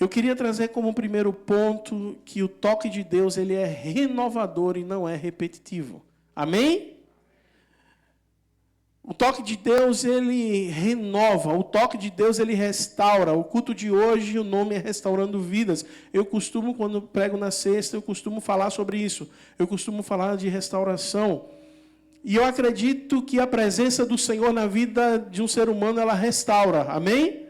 Eu queria trazer como primeiro ponto que o toque de Deus ele é renovador e não é repetitivo. Amém? O toque de Deus, ele renova. O toque de Deus, ele restaura. O culto de hoje, o nome é Restaurando Vidas. Eu costumo, quando prego na sexta, eu costumo falar sobre isso. Eu costumo falar de restauração. E eu acredito que a presença do Senhor na vida de um ser humano, ela restaura. Amém?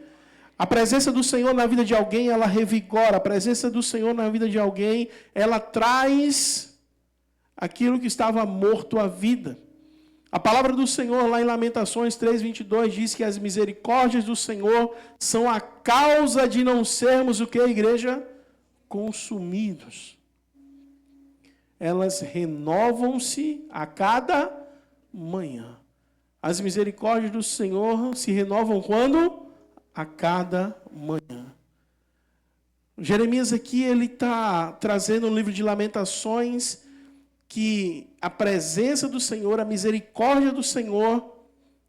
A presença do Senhor na vida de alguém, ela revigora. A presença do Senhor na vida de alguém, ela traz aquilo que estava morto à vida. A palavra do Senhor, lá em Lamentações 3:22, diz que as misericórdias do Senhor são a causa de não sermos o que, igreja? Consumidos. Elas renovam-se a cada manhã. As misericórdias do Senhor se renovam quando? A cada manhã. Jeremias aqui, ele está trazendo no livro de Lamentações que a presença do Senhor, a misericórdia do Senhor,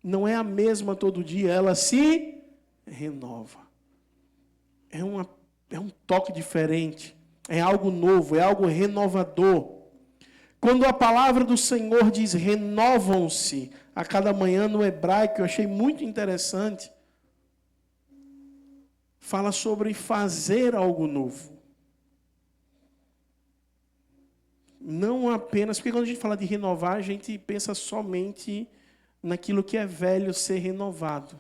não é a mesma todo dia, ela se renova. É um toque diferente, é algo novo, é algo renovador. Quando a palavra do Senhor diz renovam-se a cada manhã no hebraico, eu achei muito interessante, fala sobre fazer algo novo. Não apenas, porque quando a gente fala de renovar, a gente pensa somente naquilo que é velho ser renovado.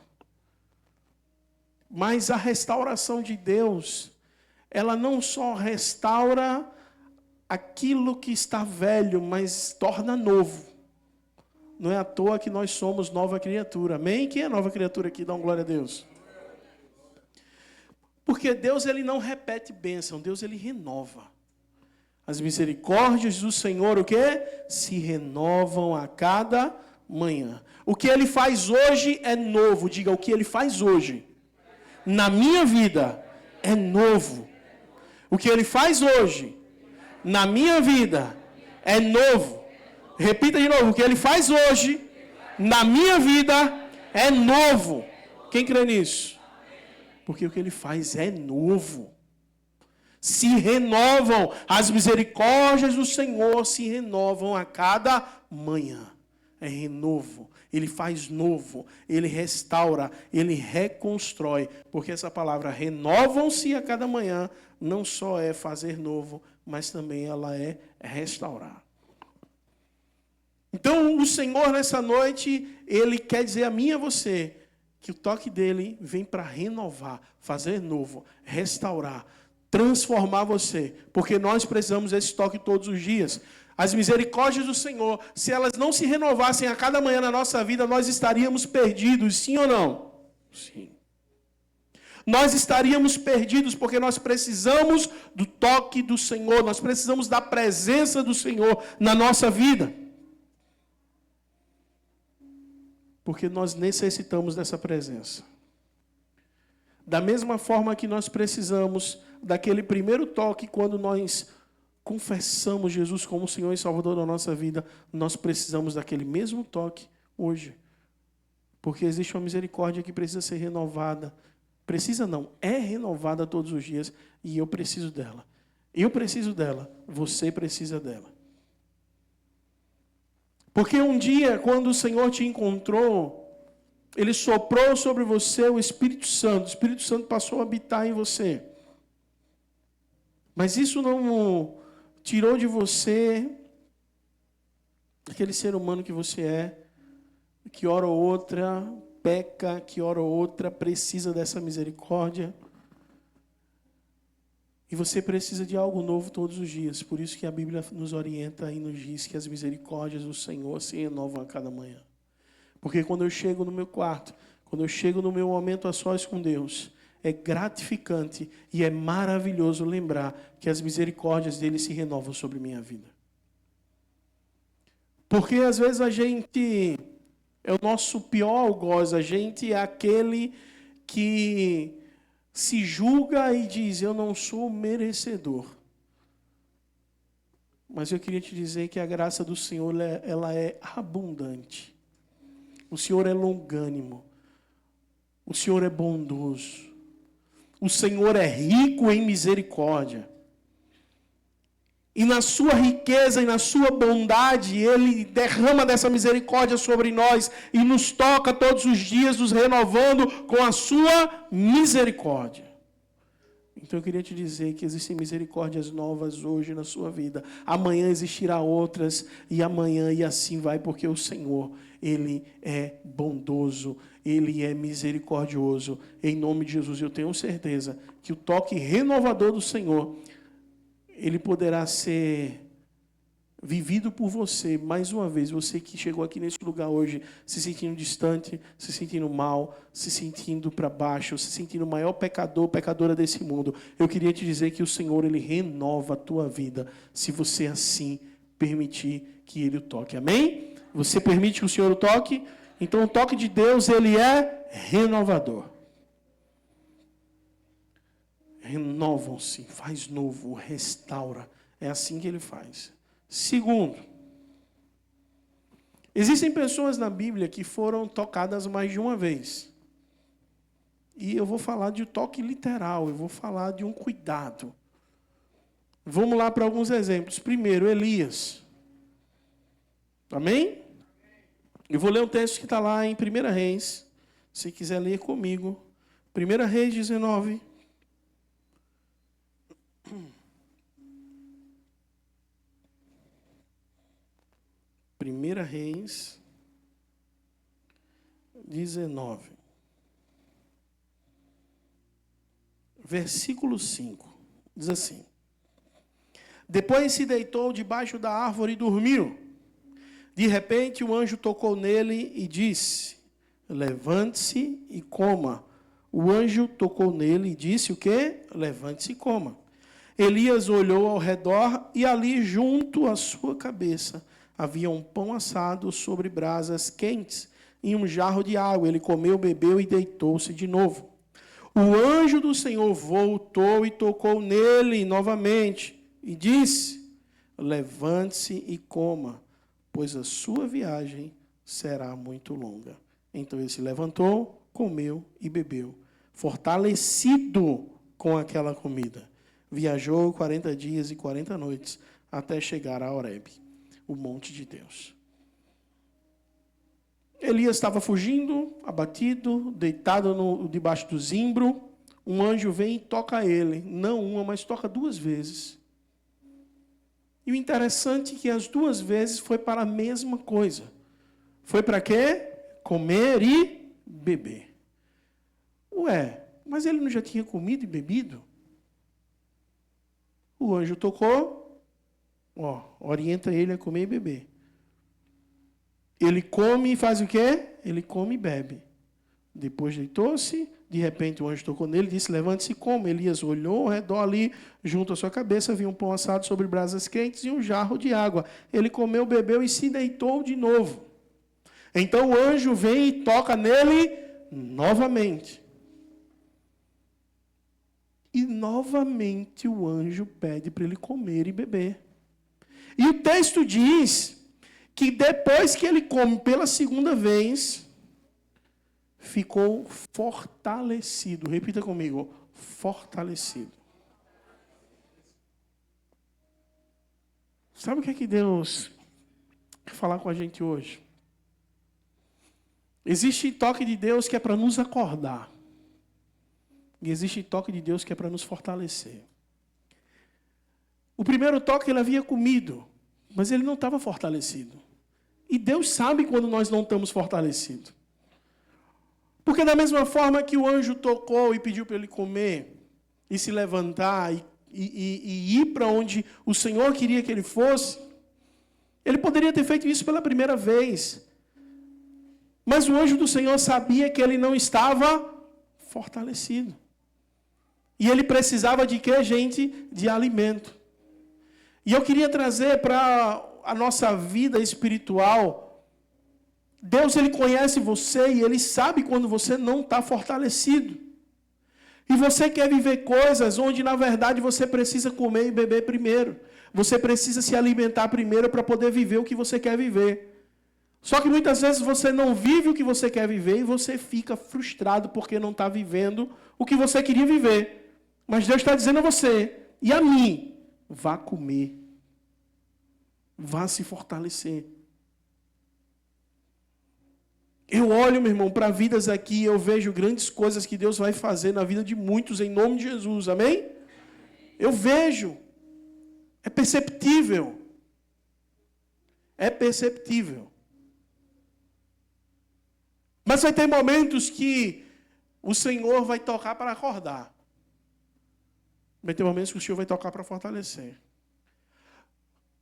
Mas a restauração de Deus, ela não só restaura aquilo que está velho, mas torna novo. Não é à toa que nós somos nova criatura. Amém? Quem é nova criatura aqui? Dá uma glória a Deus. Porque Deus, ele não repete bênção, Deus, ele renova. As misericórdias do Senhor, o quê? Se renovam a cada manhã. O que ele faz hoje é novo. Diga, o que ele faz hoje, na minha vida, é novo. O que ele faz hoje, na minha vida, é novo. Repita de novo, o que ele faz hoje, na minha vida, é novo. Quem crê nisso? Porque o que ele faz é novo. Se renovam, as misericórdias do Senhor se renovam a cada manhã. É renovo, ele faz novo, ele restaura, ele reconstrói. Porque essa palavra renovam-se a cada manhã, não só é fazer novo, mas também ela é restaurar. Então o Senhor nessa noite, ele quer dizer a mim e a você, que o toque dele vem para renovar, fazer novo, restaurar, transformar você, porque nós precisamos desse toque todos os dias. As misericórdias do Senhor, se elas não se renovassem a cada manhã na nossa vida, nós estaríamos perdidos, sim ou não? Sim. Nós estaríamos perdidos porque nós precisamos do toque do Senhor, nós precisamos da presença do Senhor na nossa vida. Porque nós necessitamos dessa presença. Da mesma forma que nós precisamos daquele primeiro toque quando nós confessamos Jesus como Senhor e Salvador da nossa vida, nós precisamos daquele mesmo toque hoje. Porque existe uma misericórdia que precisa ser renovada. Precisa não, é renovada todos os dias e eu preciso dela. Eu preciso dela, você precisa dela. Porque um dia, quando o Senhor te encontrou, Ele soprou sobre você o Espírito Santo passou a habitar em você. Mas isso não tirou de você aquele ser humano que você é, que hora ou outra peca, que hora ou outra precisa dessa misericórdia. E você precisa de algo novo todos os dias. Por isso que a Bíblia nos orienta e nos diz que as misericórdias do Senhor se renovam a cada manhã. Porque quando eu chego no meu quarto, quando eu chego no meu momento a sós com Deus, é gratificante e é maravilhoso lembrar que as misericórdias dele se renovam sobre minha vida. Porque às vezes a gente é o nosso pior algoz, a gente é aquele que se julga e diz, eu não sou merecedor. Mas eu queria te dizer que a graça do Senhor, ela é abundante. O Senhor é longânimo. O Senhor é bondoso. O Senhor é rico em misericórdia. E na sua riqueza e na sua bondade, Ele derrama dessa misericórdia sobre nós e nos toca todos os dias, nos renovando com a sua misericórdia. Então eu queria te dizer que existem misericórdias novas hoje na sua vida. Amanhã existirá outras, e amanhã e assim vai, porque o Senhor, Ele é bondoso, Ele é misericordioso. Em nome de Jesus, eu tenho certeza que o toque renovador do Senhor, Ele poderá ser vivido por você, mais uma vez, você que chegou aqui nesse lugar hoje, se sentindo distante, se sentindo mal, se sentindo para baixo, se sentindo o maior pecador, pecadora desse mundo. Eu queria te dizer que o Senhor, Ele renova a tua vida, se você assim permitir que Ele o toque. Amém? Você permite que o Senhor o toque? Então o toque de Deus, Ele é renovador. Renovam-se, faz novo, restaura. É assim que Ele faz. Segundo, existem pessoas na Bíblia que foram tocadas mais de uma vez. E eu vou falar de um toque literal, eu vou falar de um cuidado. Vamos lá para alguns exemplos. Primeiro, Elias. Amém? Eu vou ler um texto que está lá em 1 Reis. Se quiser ler comigo. 1 Reis 19. 1 Reis 19, versículo 5, diz assim: Depois se deitou debaixo da árvore e dormiu. De repente o anjo tocou nele e disse: Levante-se e coma. O anjo tocou nele e disse o quê? Levante-se e coma. Elias olhou ao redor e ali junto à sua cabeça havia um pão assado sobre brasas quentes e um jarro de água. Ele comeu, bebeu e deitou-se de novo. O anjo do Senhor voltou e tocou nele novamente e disse: Levante-se e coma, pois a sua viagem será muito longa. Então ele se levantou, comeu e bebeu, fortalecido com aquela comida. Viajou 40 dias e 40 noites até chegar a Horebe, o monte de Deus. Elias estava fugindo, abatido, deitado debaixo do zimbro. Um anjo vem e toca ele, não uma, mas toca duas vezes. E o interessante é que as duas vezes foi para a mesma coisa. Foi para quê? Comer e beber. Ué, mas ele não já tinha comido e bebido? O anjo tocou, orienta ele a comer e beber. Ele come e faz o quê? Ele come e bebe. Depois deitou-se, de repente o anjo tocou nele e disse: Levante-se e coma. Elias olhou ao redor ali, junto à sua cabeça, havia um pão assado sobre brasas quentes e um jarro de água. Ele comeu, bebeu e se deitou de novo. Então o anjo vem e toca nele novamente. E novamente o anjo pede para ele comer e beber. E o texto diz que depois que ele come pela segunda vez, ficou fortalecido. Repita comigo: fortalecido. Sabe o que é que Deus quer falar com a gente hoje? Existe toque de Deus que é para nos acordar. E existe toque de Deus que é para nos fortalecer. O primeiro toque ele havia comido, mas ele não estava fortalecido. E Deus sabe quando nós não estamos fortalecidos. Porque da mesma forma que o anjo tocou e pediu para ele comer, e se levantar, e ir para onde o Senhor queria que ele fosse, ele poderia ter feito isso pela primeira vez. Mas o anjo do Senhor sabia que ele não estava fortalecido. E ele precisava de quê, gente? De alimento. E eu queria trazer para a nossa vida espiritual. Deus, Ele conhece você e Ele sabe quando você não está fortalecido. E você quer viver coisas onde, na verdade, você precisa comer e beber primeiro. Você precisa se alimentar primeiro para poder viver o que você quer viver. Só que muitas vezes você não vive o que você quer viver e você fica frustrado porque não está vivendo o que você queria viver. Mas Deus está dizendo a você e a mim, vá comer. Vá se fortalecer. Eu olho, meu irmão, para vidas aqui, eu vejo grandes coisas que Deus vai fazer na vida de muitos, em nome de Jesus, amém? Eu vejo. É perceptível. É perceptível. Mas vai ter momentos que o Senhor vai tocar para acordar. Vai ter momentos que o Senhor vai tocar para fortalecer.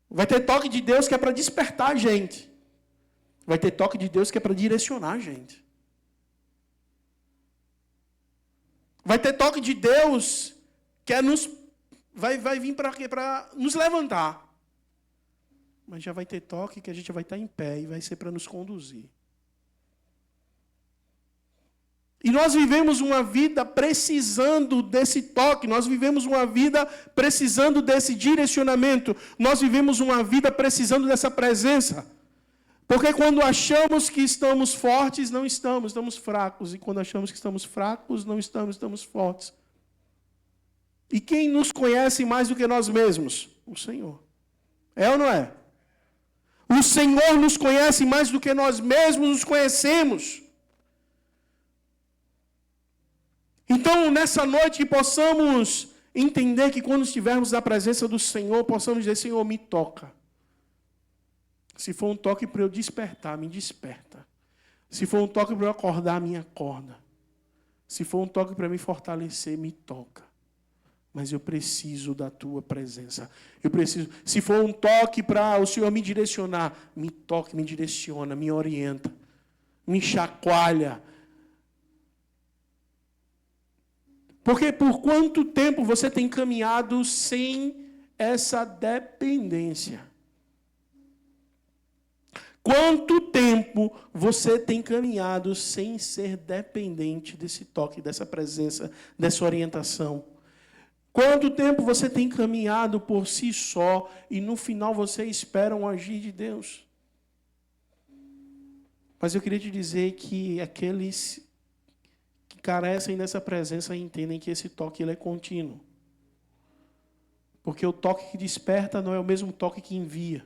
Vai ter toque de Deus que é para despertar a gente. Vai ter toque de Deus que é para direcionar a gente. Vai ter toque de Deus que é vai vir para quê? Para nos levantar. Mas já vai ter toque que a gente vai estar em pé e vai ser para nos conduzir. E nós vivemos uma vida precisando desse toque, nós vivemos uma vida precisando desse direcionamento, nós vivemos uma vida precisando dessa presença. Porque quando achamos que estamos fortes, não estamos, estamos fracos. E quando achamos que estamos fracos, não estamos, estamos fortes. E quem nos conhece mais do que nós mesmos? O Senhor. É ou não é? O Senhor nos conhece mais do que nós mesmos nos conhecemos. Então, nessa noite, que possamos entender que quando estivermos na presença do Senhor, possamos dizer, Senhor, me toca. Se for um toque para eu despertar, me desperta. Se for um toque para eu acordar, me acorda. Se for um toque para me fortalecer, me toca. Mas eu preciso da tua presença. Eu preciso. Se for um toque para o Senhor me direcionar, me toque, me direciona, me orienta, me chacoalha. Porque por quanto tempo você tem caminhado sem essa dependência? Quanto tempo você tem caminhado sem ser dependente desse toque, dessa presença, dessa orientação? Quanto tempo você tem caminhado por si só e no final você espera um agir de Deus? Mas eu queria te dizer que aqueles que carecem dessa presença entendem que esse toque ele é contínuo. Porque o toque que desperta não é o mesmo toque que envia.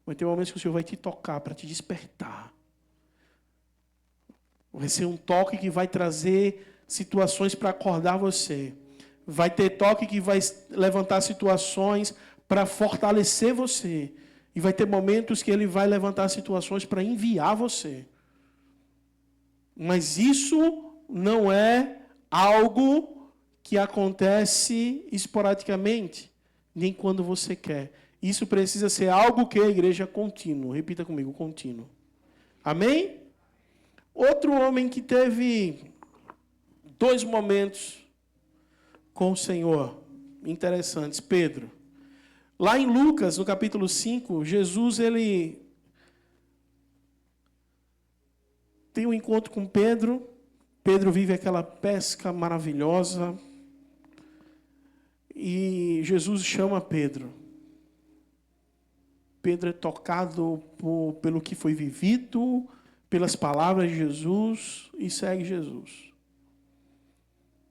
Vai ter momentos que o Senhor vai te tocar para te despertar. Vai ser um toque que vai trazer situações para acordar você. Vai ter toque que vai levantar situações para fortalecer você. E vai ter momentos que ele vai levantar situações para enviar você. Mas isso não é algo que acontece esporadicamente, nem quando você quer. Isso precisa ser algo que a igreja contínuo. Repita comigo, contínuo. Amém? Outro homem que teve 2 momentos com o Senhor interessantes, Pedro. Lá em Lucas, no capítulo 5, Jesus ele tem um encontro com Pedro. Pedro vive aquela pesca maravilhosa. E Jesus chama Pedro. Pedro é tocado pelo que foi vivido, pelas palavras de Jesus e segue Jesus.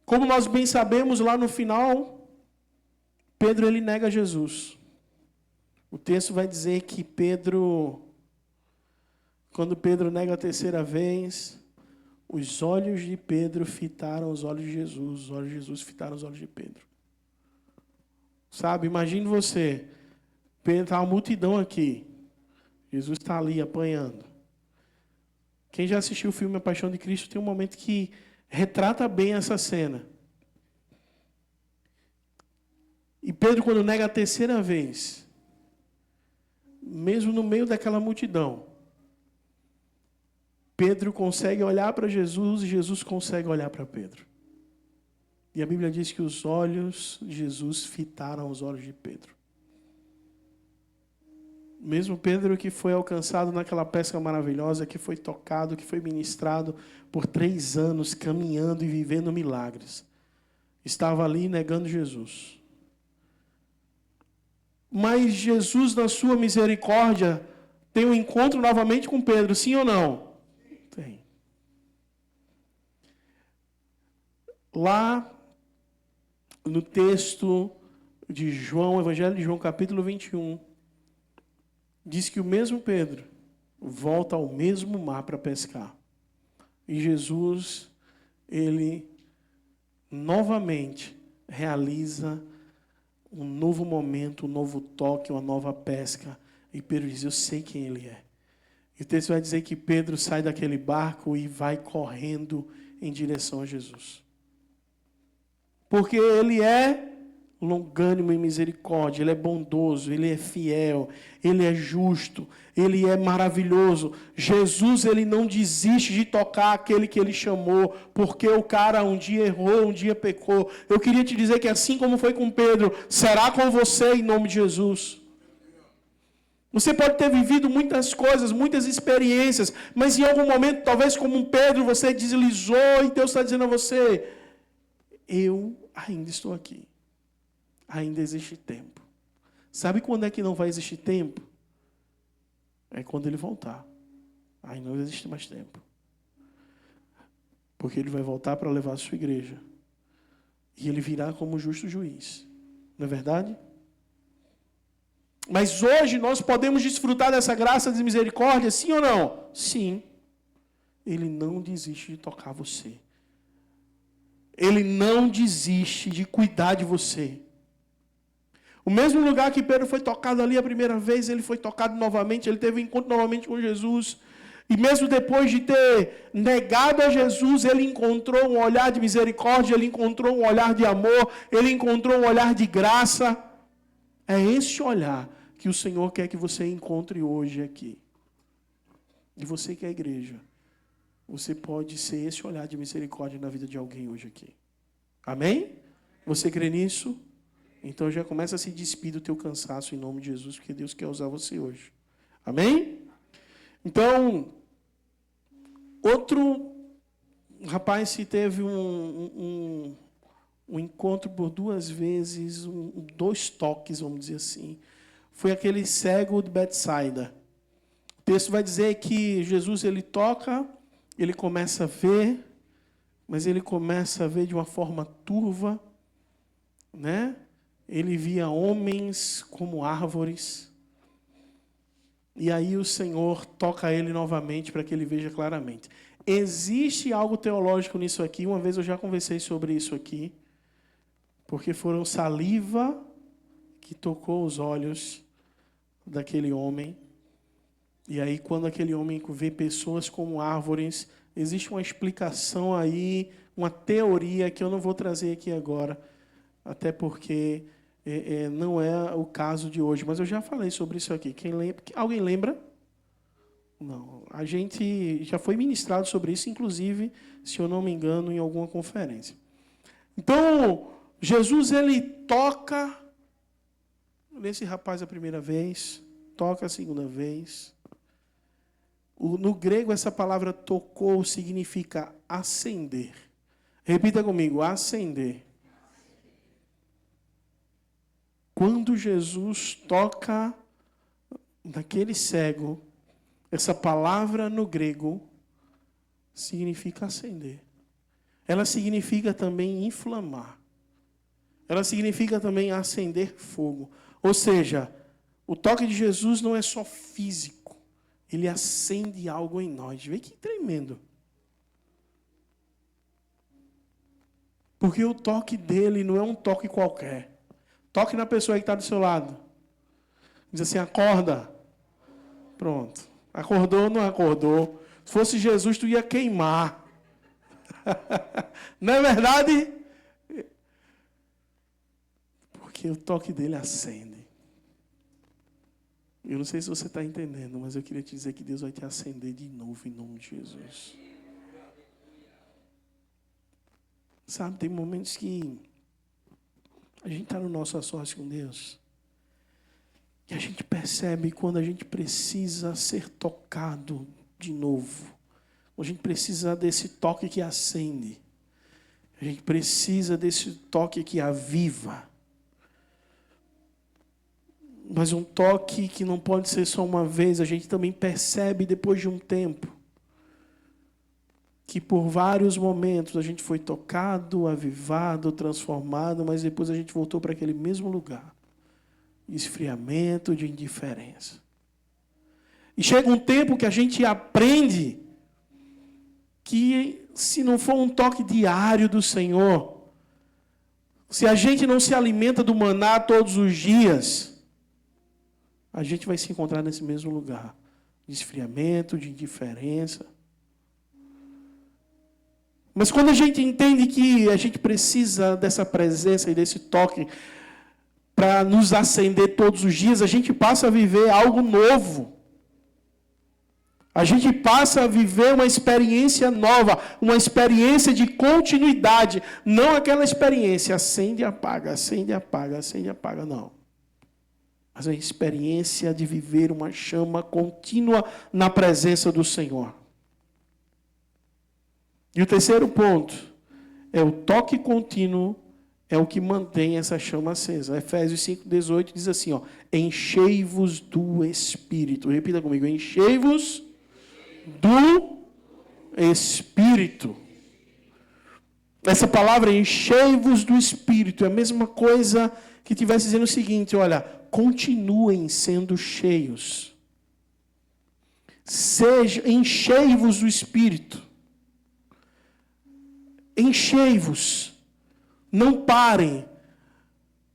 Como nós bem sabemos, lá no final, Pedro ele nega Jesus. O texto vai dizer que Pedro, quando Pedro nega a 3ª vez, os olhos de Pedro fitaram os olhos de Jesus, os olhos de Jesus fitaram os olhos de Pedro. Sabe, imagine você, Pedro está uma multidão aqui, Jesus está ali apanhando. Quem já assistiu o filme A Paixão de Cristo tem um momento que retrata bem essa cena. E Pedro, quando nega a 3ª vez, mesmo no meio daquela multidão, Pedro consegue olhar para Jesus e Jesus consegue olhar para Pedro. E a Bíblia diz que os olhos de Jesus fitaram os olhos de Pedro. Mesmo Pedro que foi alcançado naquela pesca maravilhosa, que foi tocado, que foi ministrado por 3 anos, caminhando e vivendo milagres, estava ali negando Jesus. Mas Jesus, na sua misericórdia, tem um encontro novamente com Pedro, sim ou não? Tem. Lá no texto de João, Evangelho de João, capítulo 21, diz que o mesmo Pedro volta ao mesmo mar para pescar. E Jesus, ele novamente realiza um novo momento, um novo toque, uma nova pesca. E Pedro diz, eu sei quem ele é. E o texto vai dizer que Pedro sai daquele barco e vai correndo em direção a Jesus. Porque ele é longânimo em misericórdia, ele é bondoso, ele é fiel, ele é justo, ele é maravilhoso. Jesus, ele não desiste de tocar aquele que ele chamou, porque o cara um dia errou, um dia pecou. Eu queria te dizer que assim como foi com Pedro, será com você em nome de Jesus. Você pode ter vivido muitas coisas, muitas experiências, mas em algum momento, talvez como um Pedro, você deslizou e Deus está dizendo a você, eu ainda estou aqui. Ainda existe tempo. Sabe quando é que não vai existir tempo? É quando ele voltar. Aí não existe mais tempo. Porque ele vai voltar para levar a sua igreja. E ele virá como justo juiz. Não é verdade? Mas hoje nós podemos desfrutar dessa graça de misericórdia, sim ou não? Sim. Ele não desiste de tocar você. Ele não desiste de cuidar de você. O mesmo lugar que Pedro foi tocado ali a primeira vez, ele foi tocado novamente, ele teve um encontro novamente com Jesus. E mesmo depois de ter negado a Jesus, ele encontrou um olhar de misericórdia, ele encontrou um olhar de amor, ele encontrou um olhar de graça. É esse olhar que o Senhor quer que você encontre hoje aqui. E você que é a igreja, você pode ser esse olhar de misericórdia na vida de alguém hoje aqui. Amém? Você crê nisso? Então já começa a se despir do teu cansaço em nome de Jesus, porque Deus quer usar você hoje. Amém? Então, outro rapaz que teve um encontro por 2 vezes, 2 toques, vamos dizer assim, foi aquele cego de Betsaida. O texto vai dizer que Jesus, ele toca, ele começa a ver, mas ele começa a ver de uma forma turva, né? Ele via homens como árvores. E aí o Senhor toca ele novamente para que ele veja claramente. Existe algo teológico nisso aqui. Uma vez eu já conversei sobre isso aqui. Porque foram saliva que tocou os olhos daquele homem. E aí quando aquele homem vê pessoas como árvores, existe uma explicação aí, uma teoria que eu não vou trazer aqui agora. Até porque não é o caso de hoje, mas eu já falei sobre isso aqui. Quem lembra? Alguém lembra? Não. A gente já foi ministrado sobre isso, inclusive, se eu não me engano, em alguma conferência. Então, Jesus, ele toca nesse rapaz a primeira vez, toca a segunda vez. No grego, essa palavra tocou significa acender. Repita comigo, acender. Quando Jesus toca naquele cego, essa palavra no grego significa acender. Ela significa também inflamar. Ela significa também acender fogo. Ou seja, o toque de Jesus não é só físico. Ele acende algo em nós. Vê que tremendo. Porque o toque dele não é um toque qualquer. Toque na pessoa que está do seu lado. Diz assim, acorda. Pronto. Acordou ou não acordou? Se fosse Jesus, tu ia queimar. Não é verdade? Porque o toque dele acende. Eu não sei se você está entendendo, mas eu queria te dizer que Deus vai te acender de novo em nome de Jesus. Sabe, tem momentos que a gente está no nosso sócio com Deus. E a gente percebe quando a gente precisa ser tocado de novo. A gente precisa desse toque que acende. A gente precisa desse toque que aviva. Mas um toque que não pode ser só uma vez, a gente também percebe depois de um tempo que por vários momentos a gente foi tocado, avivado, transformado, mas depois a gente voltou para aquele mesmo lugar. De esfriamento, de indiferença. E chega um tempo que a gente aprende que se não for um toque diário do Senhor, se a gente não se alimenta do maná todos os dias, a gente vai se encontrar nesse mesmo lugar. De esfriamento, de indiferença. Mas quando a gente entende que a gente precisa dessa presença e desse toque para nos acender todos os dias, a gente passa a viver algo novo. A gente passa a viver uma experiência nova, uma experiência de continuidade. Não aquela experiência acende e apaga, acende e apaga, acende e apaga, não. Mas a experiência de viver uma chama contínua na presença do Senhor. E o terceiro ponto é o toque contínuo, é o que mantém essa chama acesa. Efésios 5,18 diz assim, ó, enchei-vos do Espírito. Repita comigo, enchei-vos do Espírito. Essa palavra, enchei-vos do Espírito, é a mesma coisa que estivesse dizendo o seguinte, olha, continuem sendo cheios. Enchei-vos do Espírito. Enchei-vos. Não parem.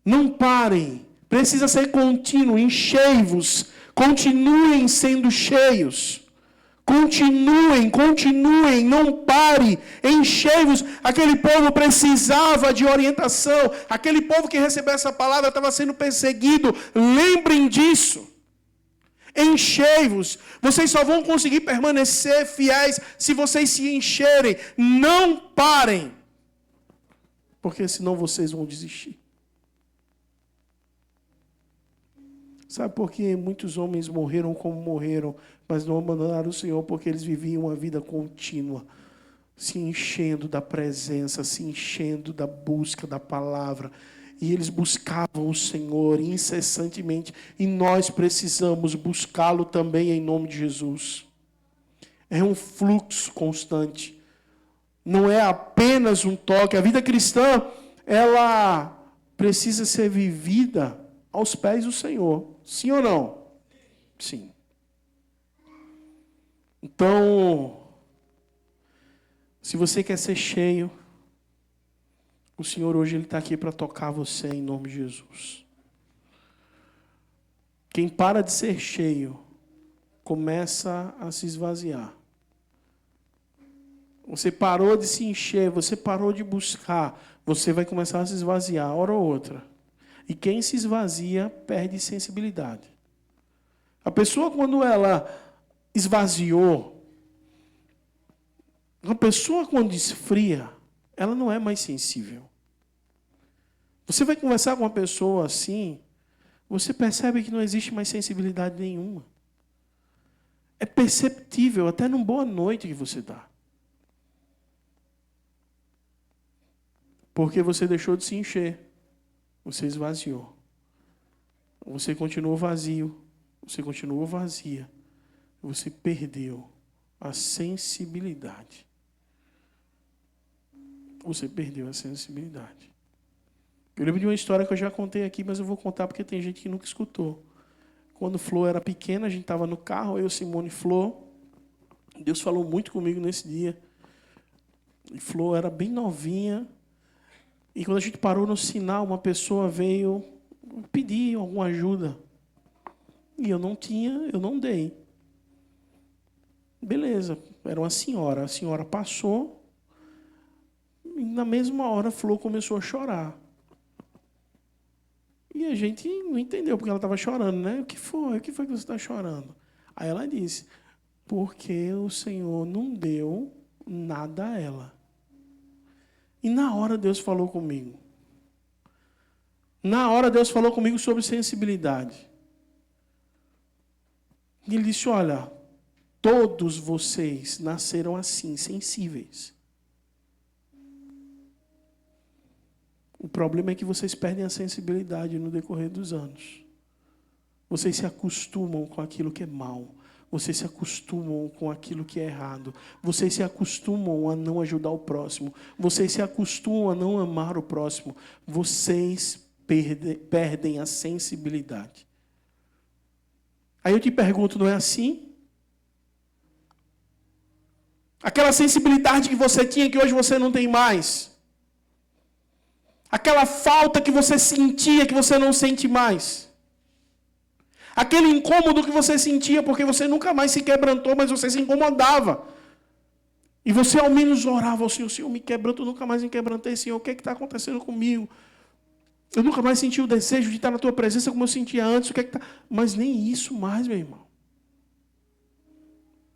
Não parem. Precisa ser contínuo. Enchei-vos. Continuem sendo cheios. Continuem. Não pare. Enchei-vos. Aquele povo precisava de orientação. Aquele povo que recebeu essa palavra estava sendo perseguido. Lembrem disso. Enchei-vos. Vocês só vão conseguir permanecer fiéis se vocês se encherem. Não parem. Porque senão vocês vão desistir. Sabe por que muitos homens morreram como morreram, mas não abandonaram o Senhor? Porque eles viviam uma vida contínua, se enchendo da presença, se enchendo da busca da palavra. E eles buscavam o Senhor incessantemente. E nós precisamos buscá-lo também em nome de Jesus. É um fluxo constante. Não é apenas um toque. A vida cristã, ela precisa ser vivida aos pés do Senhor. Sim ou não? Sim. Então, se você quer ser cheio, o Senhor hoje está aqui para tocar você em nome de Jesus. Quem para de ser cheio, começa a se esvaziar. Você parou de se encher, você parou de buscar, você vai começar a se esvaziar, hora ou outra. E quem se esvazia, perde sensibilidade. A pessoa, quando ela esvaziou, a pessoa, quando esfria, ela não é mais sensível. Você vai conversar com uma pessoa assim, você percebe que não existe mais sensibilidade nenhuma. É perceptível, até numa boa noite que você dá. Porque você deixou de se encher. Você esvaziou. Você continuou vazio. Você continuou vazia. Você perdeu a sensibilidade. Você perdeu a sensibilidade. Eu lembro de uma história que eu já contei aqui, mas eu vou contar porque tem gente que nunca escutou. Quando Flor era pequena, a gente estava no carro, eu, Simone e Flor. Deus falou muito comigo nesse dia. E Flor era bem novinha. E quando a gente parou no sinal, uma pessoa veio pedir alguma ajuda. E eu não tinha, eu não dei. Beleza, era uma senhora. A senhora passou e na mesma hora a Flor começou a chorar. E a gente não entendeu porque ela estava chorando, né? O que foi? O que foi que você está chorando? Aí ela disse, porque o Senhor não deu nada a ela. E na hora Deus falou comigo. Na hora Deus falou comigo sobre sensibilidade. E Ele disse, olha, todos vocês nasceram assim, sensíveis. O problema é que vocês perdem a sensibilidade no decorrer dos anos. Vocês se acostumam com aquilo que é mal. Vocês se acostumam com aquilo que é errado. Vocês se acostumam a não ajudar o próximo. Vocês se acostumam a não amar o próximo. Vocês perdem a sensibilidade. Aí eu te pergunto, não é assim? Aquela sensibilidade que você tinha, que hoje você não tem mais. Aquela falta que você sentia, que você não sente mais. Aquele incômodo que você sentia, porque você nunca mais se quebrantou, mas você se incomodava. E você ao menos orava ao Senhor, Senhor, me quebranta, eu nunca mais me quebrantei, Senhor, o que é que está acontecendo comigo? Eu nunca mais senti o desejo de estar na tua presença como eu sentia antes, o que é que está... Mas nem isso mais, meu irmão.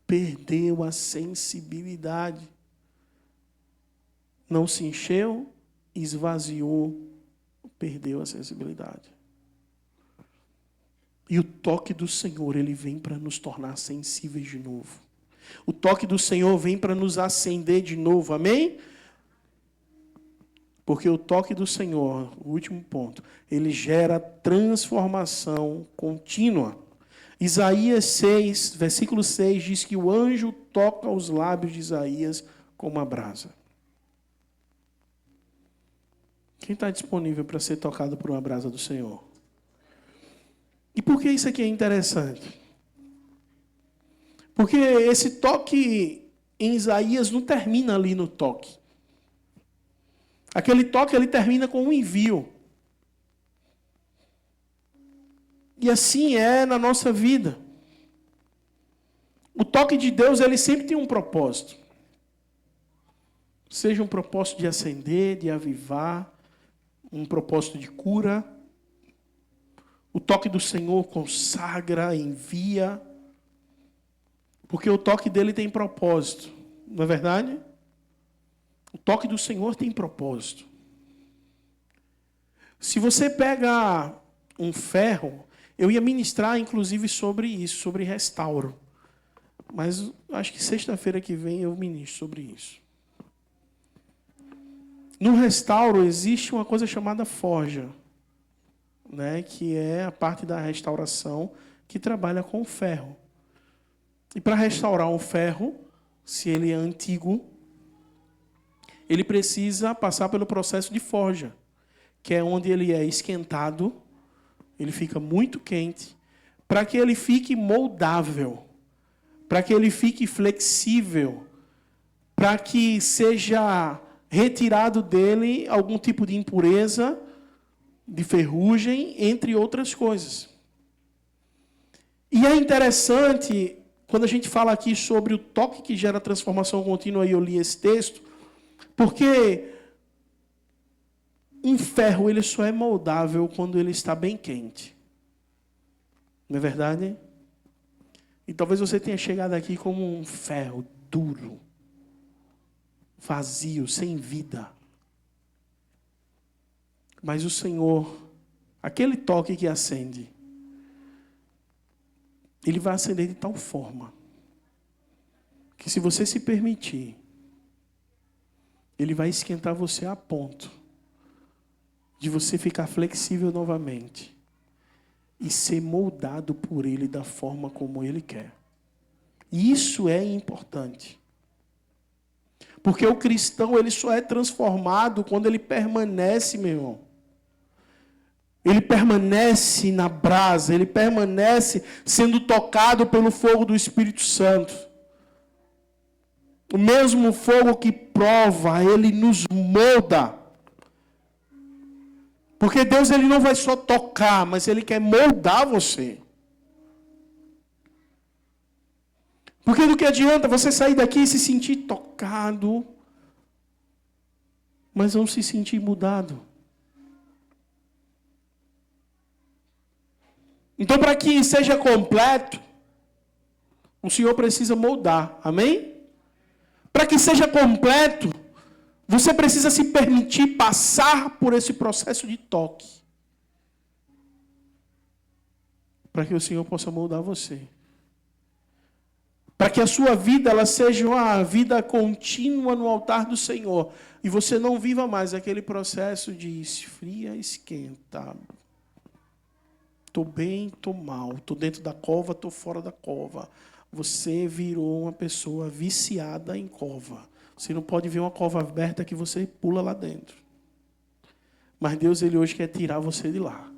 Perdeu a sensibilidade. Não se encheu, esvaziou, perdeu a sensibilidade. E o toque do Senhor, ele vem para nos tornar sensíveis de novo. O toque do Senhor vem para nos acender de novo, amém? Porque o toque do Senhor, o último ponto, ele gera transformação contínua. Isaías 6, versículo 6, diz que o anjo toca os lábios de Isaías como uma brasa. Quem está disponível para ser tocado por uma brasa do Senhor? E por que isso aqui é interessante? Porque esse toque em Isaías não termina ali no toque. Aquele toque, ele termina com um envio. E assim é na nossa vida. O toque de Deus, ele sempre tem um propósito. Seja um propósito de acender, de avivar, um propósito de cura. O toque do Senhor consagra, envia. Porque o toque dele tem propósito. Não é verdade? O toque do Senhor tem propósito. Se você pega um ferro, eu ia ministrar inclusive sobre isso, sobre restauro. Mas acho que sexta-feira que vem eu ministro sobre isso. No restauro existe uma coisa chamada forja, né, que é a parte da restauração que trabalha com o ferro. E para restaurar um ferro, se ele é antigo, ele precisa passar pelo processo de forja, que é onde ele é esquentado, ele fica muito quente, para que ele fique moldável, para que ele fique flexível, para que seja retirado dele algum tipo de impureza, de ferrugem, entre outras coisas. E é interessante, quando a gente fala aqui sobre o toque que gera transformação contínua, e eu li esse texto, porque um ferro ele só é moldável quando ele está bem quente. Não é verdade? E talvez você tenha chegado aqui como um ferro duro, vazio, sem vida. Mas o Senhor, aquele toque que acende, ele vai acender de tal forma que, se você se permitir, ele vai esquentar você a ponto de você ficar flexível novamente e ser moldado por ele da forma como ele quer. E isso é importante. Porque o cristão, ele só é transformado quando ele permanece, meu irmão. Ele permanece na brasa, ele permanece sendo tocado pelo fogo do Espírito Santo. O mesmo fogo que prova, ele nos molda. Porque Deus, ele não vai só tocar, mas ele quer moldar você. Porque do que adianta você sair daqui e se sentir tocado, mas não se sentir mudado? Então, para que seja completo, o Senhor precisa moldar. Amém? Para que seja completo, você precisa se permitir passar por esse processo de toque. Para que o Senhor possa moldar você. Para que a sua vida ela seja uma vida contínua no altar do Senhor. E você não viva mais aquele processo de esfria, esquenta. Estou bem, estou mal. Estou dentro da cova, estou fora da cova. Você virou uma pessoa viciada em cova. Você não pode ver uma cova aberta que você pula lá dentro. Mas Deus, Ele hoje quer tirar você de lá.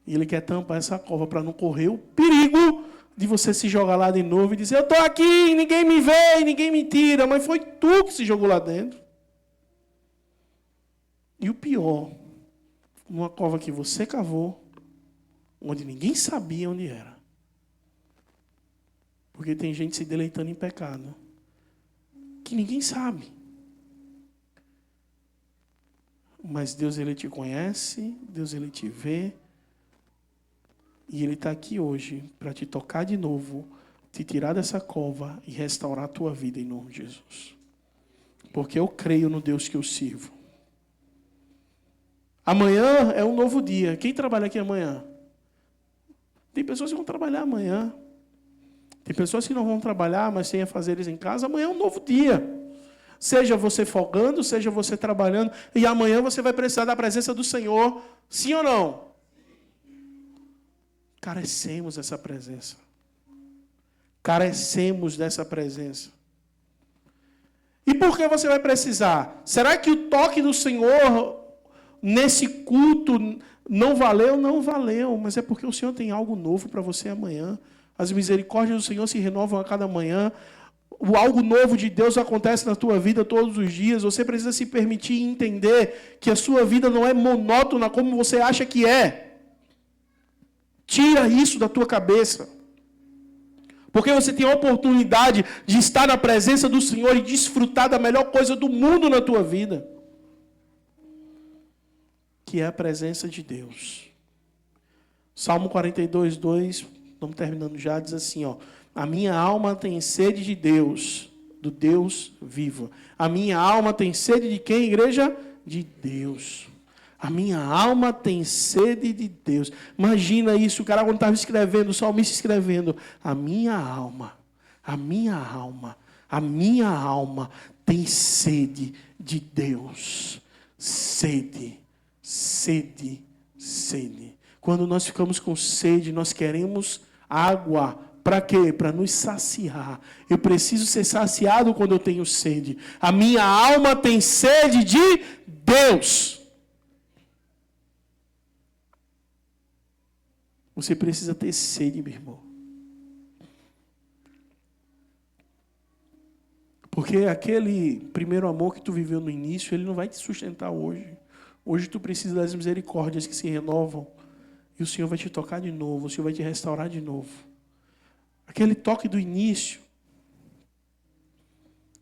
E Ele quer tampar essa cova para não correr o perigo de você se jogar lá de novo e dizer: eu estou aqui, ninguém me vê, ninguém me tira. Mas foi tu que se jogou lá dentro. E o pior, numa cova que você cavou, onde ninguém sabia onde era. Porque tem gente se deleitando em pecado que ninguém sabe. Mas Deus, Ele te conhece, Deus, Ele te vê. E Ele está aqui hoje para te tocar de novo, te tirar dessa cova e restaurar a tua vida em nome de Jesus. Porque eu creio no Deus que eu sirvo. Amanhã é um novo dia. Quem trabalha aqui amanhã? Tem pessoas que vão trabalhar amanhã. Tem pessoas que não vão trabalhar, mas têm afazeres em casa. Amanhã é um novo dia. Seja você folgando, seja você trabalhando. E amanhã você vai precisar da presença do Senhor. Sim ou não? Carecemos dessa presença. Carecemos dessa presença. E por que você vai precisar? Será que o toque do Senhor nesse culto não valeu? Não valeu. Mas é porque o Senhor tem algo novo para você amanhã. As misericórdias do Senhor se renovam a cada manhã. O algo novo de Deus acontece na tua vida todos os dias. Você precisa se permitir entender que a sua vida não é monótona como você acha que é. Tira isso da tua cabeça. Porque você tem a oportunidade de estar na presença do Senhor e desfrutar da melhor coisa do mundo na tua vida. Que é a presença de Deus. Salmo 42, 2, estamos terminando já, diz assim, ó: a minha alma tem sede de Deus, do Deus vivo. A minha alma tem sede de quem, igreja? De Deus. A minha alma tem sede de Deus. Imagina isso, o cara quando estava escrevendo, o salmista escrevendo: a minha alma tem sede de Deus. Sede, sede, sede. Quando nós ficamos com sede, nós queremos água. Para quê? Para nos saciar. Eu preciso ser saciado quando eu tenho sede. A minha alma tem sede de Deus. Você precisa ter sede, meu irmão. Porque aquele primeiro amor que tu viveu no início, ele não vai te sustentar hoje. Hoje tu precisa das misericórdias que se renovam. E o Senhor vai te tocar de novo, o Senhor vai te restaurar de novo. Aquele toque do início.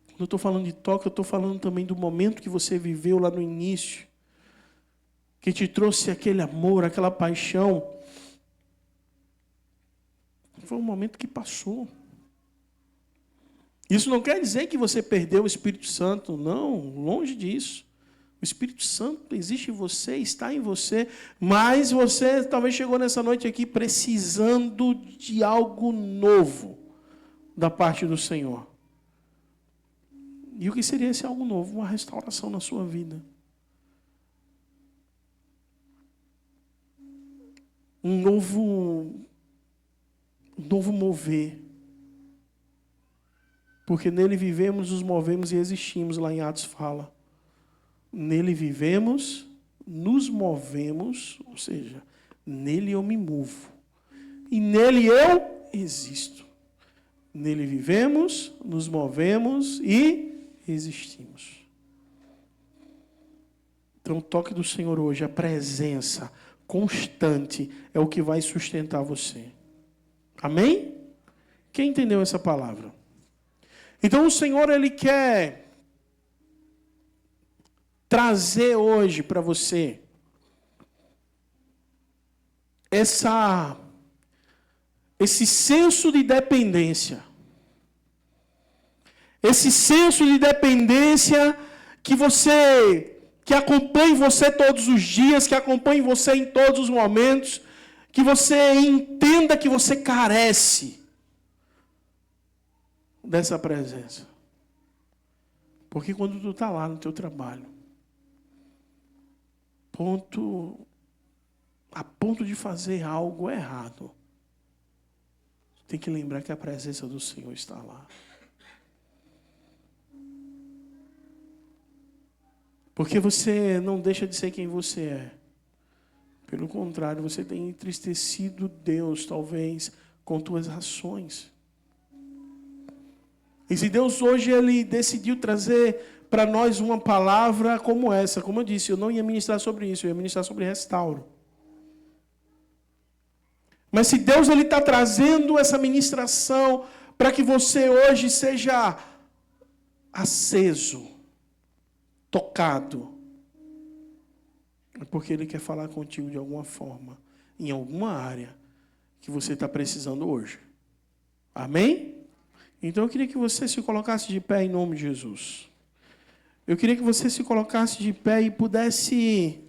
Quando eu estou falando de toque, eu estou falando também do momento que você viveu lá no início. Que te trouxe aquele amor, aquela paixão. Foi um momento que passou. Isso não quer dizer que você perdeu o Espírito Santo. Não, longe disso. O Espírito Santo existe em você, está em você. Mas você talvez chegou nessa noite aqui precisando de algo novo da parte do Senhor. E o que seria esse algo novo? Uma restauração na sua vida. Um novo mover. Porque nele vivemos, nos movemos e existimos, lá em Atos fala. Nele vivemos, nos movemos, ou seja, nele eu me movo. E nele eu existo. Nele vivemos, nos movemos e existimos. Então o toque do Senhor hoje, a presença constante, é o que vai sustentar você. Amém? Quem entendeu essa palavra? Então o Senhor, Ele quer trazer hoje para você esse senso de dependência. Esse senso de dependência que acompanhe você todos os dias, que acompanhe você em todos os momentos, que você entenda que você carece dessa presença. Porque quando tu está lá no teu trabalho, ponto a ponto de fazer algo errado, tem que lembrar que a presença do Senhor está lá. Porque você não deixa de ser quem você é. Pelo contrário, você tem entristecido Deus, talvez, com tuas ações. E se Deus hoje Ele decidiu trazer para nós uma palavra como essa, como eu disse, eu não ia ministrar sobre isso, eu ia ministrar sobre restauro. Mas se Deus Ele está trazendo essa ministração para que você hoje seja aceso, tocado, é porque Ele quer falar contigo de alguma forma, em alguma área que você está precisando hoje. Amém? Então eu queria que você se colocasse de pé em nome de Jesus. Eu queria que você se colocasse de pé e pudesse